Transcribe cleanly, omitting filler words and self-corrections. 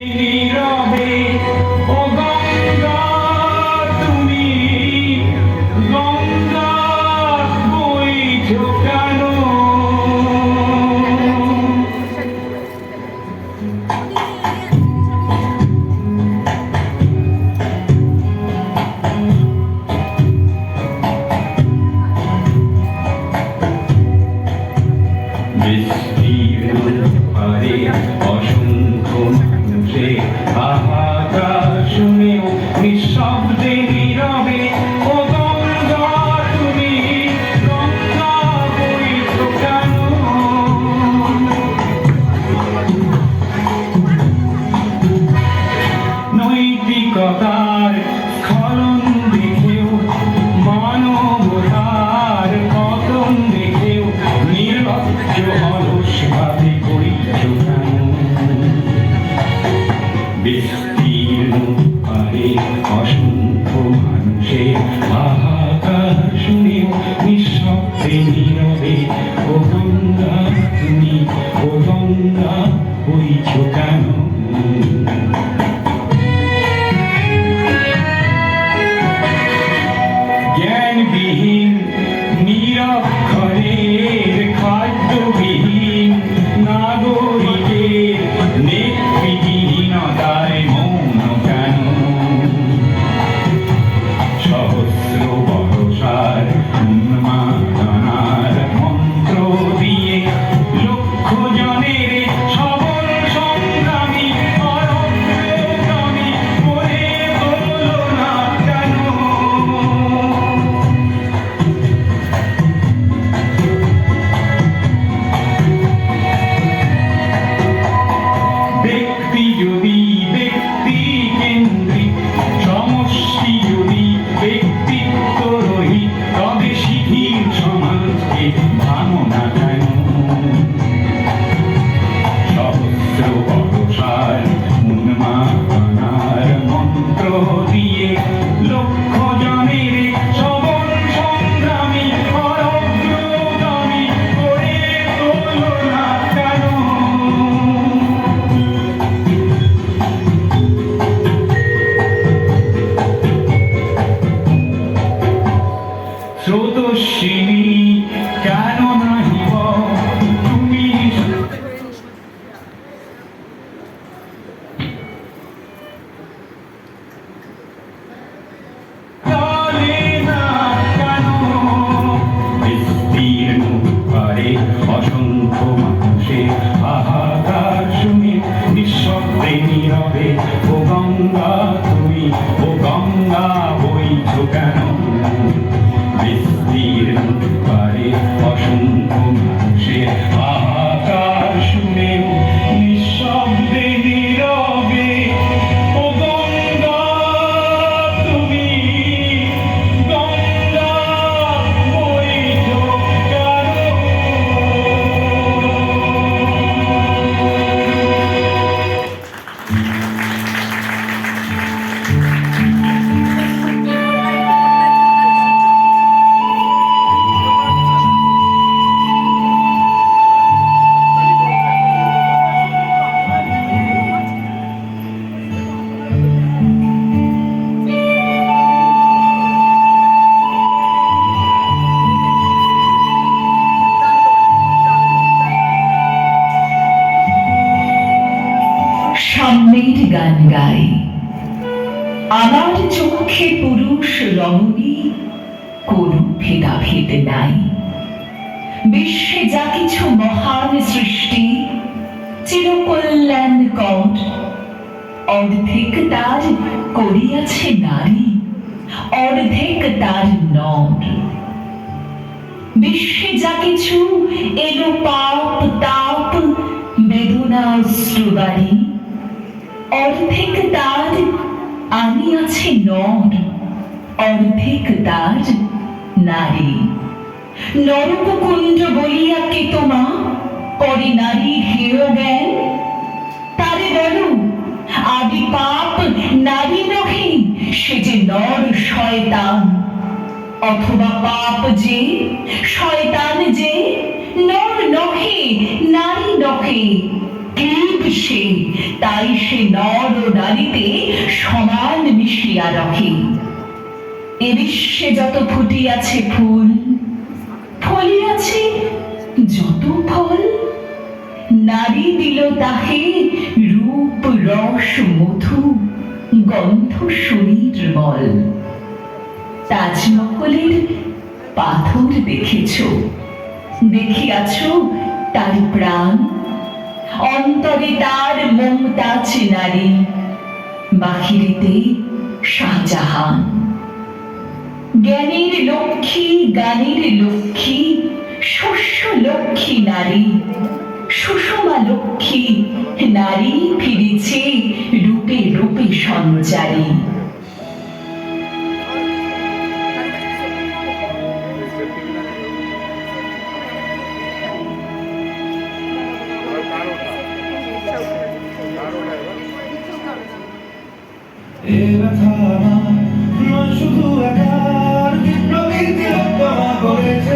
নীরবে ও গঙ্গা তুমি গঙ্গা বইছো কেন? বৃষ্টির পারে অসংখ্য মানুষে হাহাকার শুনেও নিঃশব্দে নীরবে ও গঙ্গা তুমি গঙ্গা বইছো কেন? নৈতিকতার স্খলন দেখেও মানবতার পতন দেখেও নির্লজ্জ অলসভাবে করিছো কেন? বিস্তীর্ণ পারে অসংখ্য মানুষের হাহাকার শুনেও নিঃশব্দে নীরবে ও গঙ্গা তুমি ও গঙ্গা বইছো কেন? জ্ঞানবিহীন নিরক্ষরের খাদ্যবিহীন নাগরিকের নেতৃত্বহীনতায় মৌন কেন? সহস্র বর্ষার উন্মাদনার মন্ত্র দিয়ে লক্ষ জনের সবল সংগ্রামী অরণ্যগামী করে তোলো না কেন? ব্যক্তি যদি ব্যক্তি কেন্দ্রিক, সমষ্টি যদি ব্যক্তিত্ব রহিত, তবে শিথিল সমাজকে ভাঙো না কেন? সহস্র বর্ষার উন্মাদনার মন্ত্র দিয়ে লক্ষ জনের সবল সংগ্রামী অরগ্রগামী করে তোলো না কেন? স্রোতস্বিনী কেন নাহিব তুমি? চলে না কেন? বিস্তীর্ণ পারে অসংখ্য মানুষের হাহাকার শুনে নিঃশব্দে নীরবে ও গঙ্গা তুমি ও গঙ্গা বইছো কেন? বিস্তীর্ণ পারে অসংখ্য মানুষের হাহাকার শুনেও নিঃশব্দে নীরবে ও গঙ্গা তুমি গঙ্গা বইছো কেন? সাম্যের গান গাই, আমার চক্ষে পুরুষ রমণী কোনো ভেদাভেদ নাই। বিশ্বে যা কিছু মহান সৃষ্টি চিরকল্যাণ কর, অর্ধেক তার করিয়াছে নারী, অর্ধেক তার নর। বিশ্বে যা কিছু এলো পাপ তাপ বেদনা অশ্রুবাণী, অর্ধেক তার আনিয়াছে নর, অর্ধেক তার নারী। নরককুণ্ড বলিয়া কে তোমা করে নারী হেয় জ্ঞান? তারে বলো আদি পাপ নারী নহে, সে যে নর শয়তান। অথবা পাপ যে শয়তান যে নর নহে নারী নহে, ক্লীব সে, তাই সে নর ও নারীতে সমান মিশিয়া রহে। এ বিশ্বে যত ফুটিয়াছে ফুল, ফলিয়াছে যত ফল, নারী দিল তাহে রূপ রস মধু, গন্ধ সুনির্মল। তাজমহলের পাথর দেখেছ, দেখিয়াছ তার প্রাণ, অন্তরে তার মমতাজ নারী, বাহিরেতে শাহজাহান। জ্ঞানের লক্ষ্মী, গানের লক্ষ্মী, শস্য লক্ষ্মী নারী, সুষমা লক্ষ্মী নারী ফিরেছে রূপে রূপে সঞ্চারী। এ ব্যথা আমার নয় শুধু একার, বিপ্লবী তিলোত্তমা করেছে